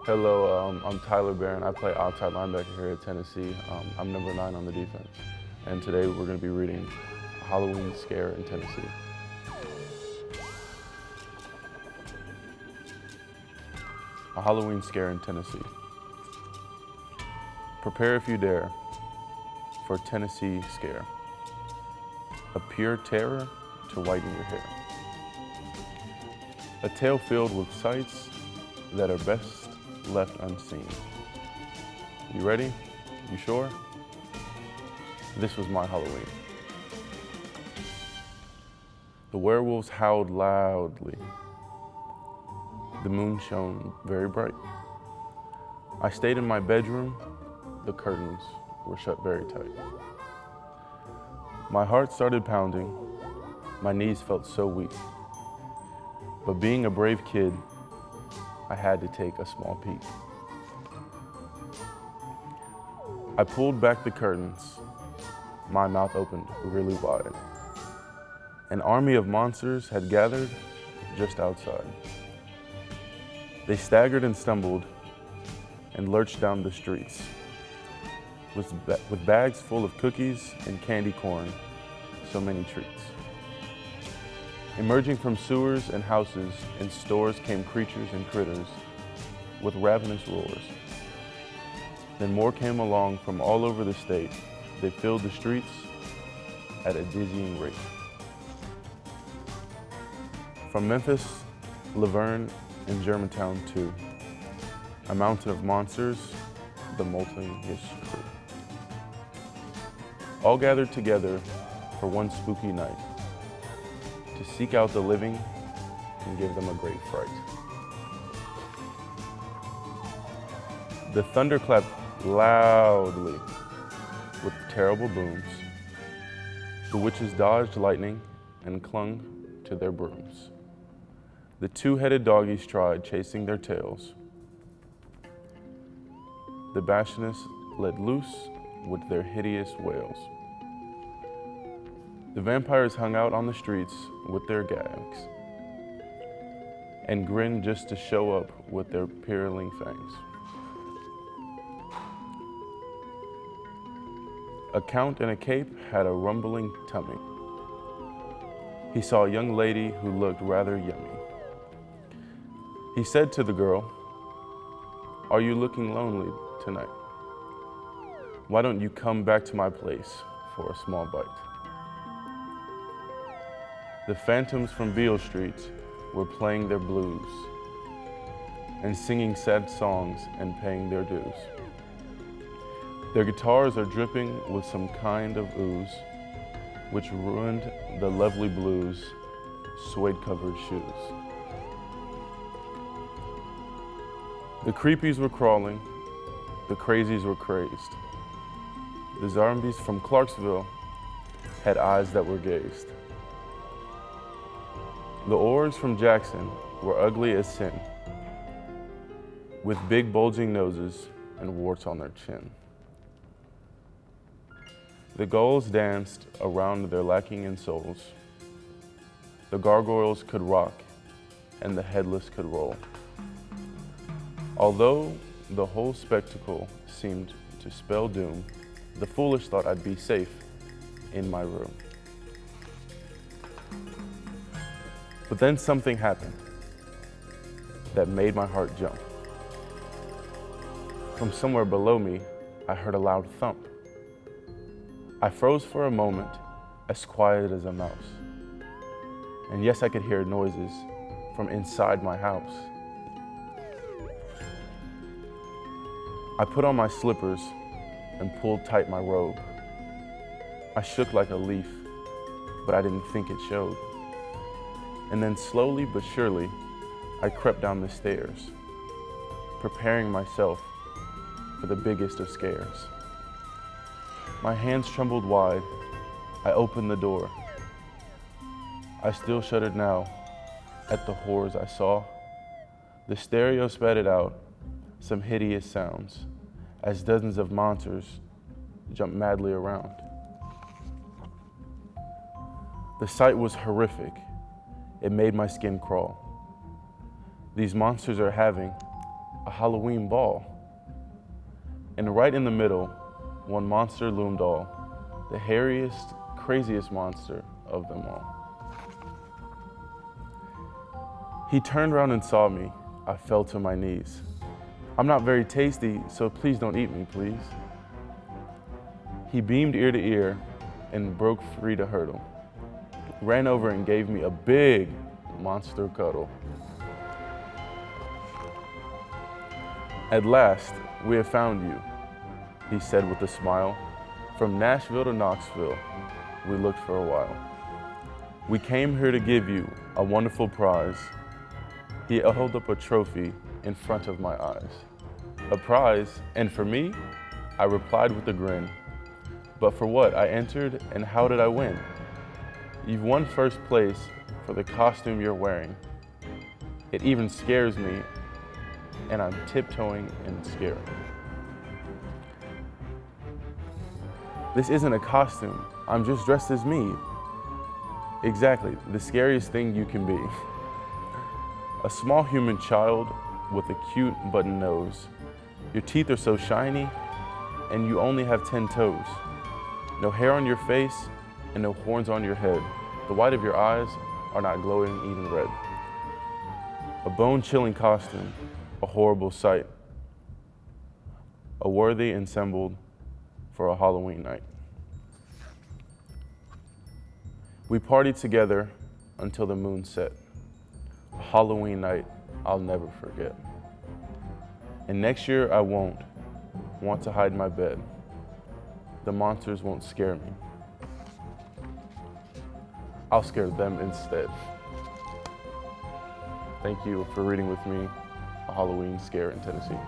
Hello, I'm Tyler Barron. I play outside linebacker here at Tennessee. I'm number 9 on the defense. And today we're going to be reading Halloween Scare in Tennessee. A Halloween Scare in Tennessee. Prepare if you dare for Tennessee Scare. A pure terror to whiten your hair. A tale filled with sights that are best left unseen. You ready? You sure? This was my Halloween. The werewolves howled loudly. The moon shone very bright. I stayed in my bedroom. The curtains were shut very tight. My heart started pounding. My knees felt so weak. But being a brave kid, I had to take a small peek. I pulled back the curtains. My mouth opened really wide. An army of monsters had gathered just outside. They staggered and stumbled and lurched down the streets with bags full of cookies and candy corn, so many treats. Emerging from sewers and houses and stores came creatures and critters with ravenous roars. Then more came along from all over the state. They filled the streets at a dizzying rate. From Memphis, Laverne, and Germantown too, a mountain of monsters, the Molten-ish crew. All gathered together for one spooky night to seek out the living and give them a great fright. The thunder clapped loudly with terrible booms. The witches dodged lightning and clung to their brooms. The two-headed doggies tried chasing their tails. The Bashanists let loose with their hideous wails. The vampires hung out on the streets with their gags and grinned just to show up with their pearling fangs. A count in a cape had a rumbling tummy. He saw a young lady who looked rather yummy. He said to the girl, "Are you looking lonely tonight? Why don't you come back to my place for a small bite?" The phantoms from Beale Street were playing their blues and singing sad songs and paying their dues. Their guitars are dripping with some kind of ooze, which ruined the lovely blues' suede-covered shoes. The creepies were crawling, the crazies were crazed. The zombies from Clarksville had eyes that were gazed. The orgs from Jackson were ugly as sin, with big bulging noses and warts on their chin. The gulls danced around their lacking in souls. The gargoyles could rock, and the headless could roll. Although the whole spectacle seemed to spell doom, the foolish thought I'd be safe in my room. But then something happened that made my heart jump. From somewhere below me, I heard a loud thump. I froze for a moment, as quiet as a mouse. And yes, I could hear noises from inside my house. I put on my slippers and pulled tight my robe. I shook like a leaf, but I didn't think it showed. And then slowly but surely, I crept down the stairs, preparing myself for the biggest of scares. My hands trembled wide. I opened the door. I still shuddered now at the horrors I saw. The stereo spat it out some hideous sounds as dozens of monsters jumped madly around. The sight was horrific. It made my skin crawl. These monsters are having a Halloween ball. And right in the middle, one monster loomed all, the hairiest, craziest monster of them all. He turned around and saw me. I fell to my knees. I'm not very tasty, so please don't eat me, please. He beamed ear to ear and broke free to hurdle, ran over and gave me a big monster cuddle. At last, we have found you, he said with a smile. From Nashville to Knoxville, we looked for a while. We came here to give you a wonderful prize. He held up a trophy in front of my eyes. A prize, and for me? I replied with a grin. But for what? I entered, and how did I win? You've won first place for the costume you're wearing. It even scares me, and I'm tiptoeing and scared. This isn't a costume. I'm just dressed as me. Exactly, the scariest thing you can be. A small human child with a cute button nose. Your teeth are so shiny, and you only have 10 toes. No hair on your face, and no horns on your head. The white of your eyes are not glowing even red. A bone-chilling costume, a horrible sight. A worthy assembled for a Halloween night. We partied together until the moon set. A Halloween night I'll never forget. And next year I won't want to hide in my bed. The monsters won't scare me. I'll scare them instead. Thank you for reading with me A Halloween Scare in Tennessee.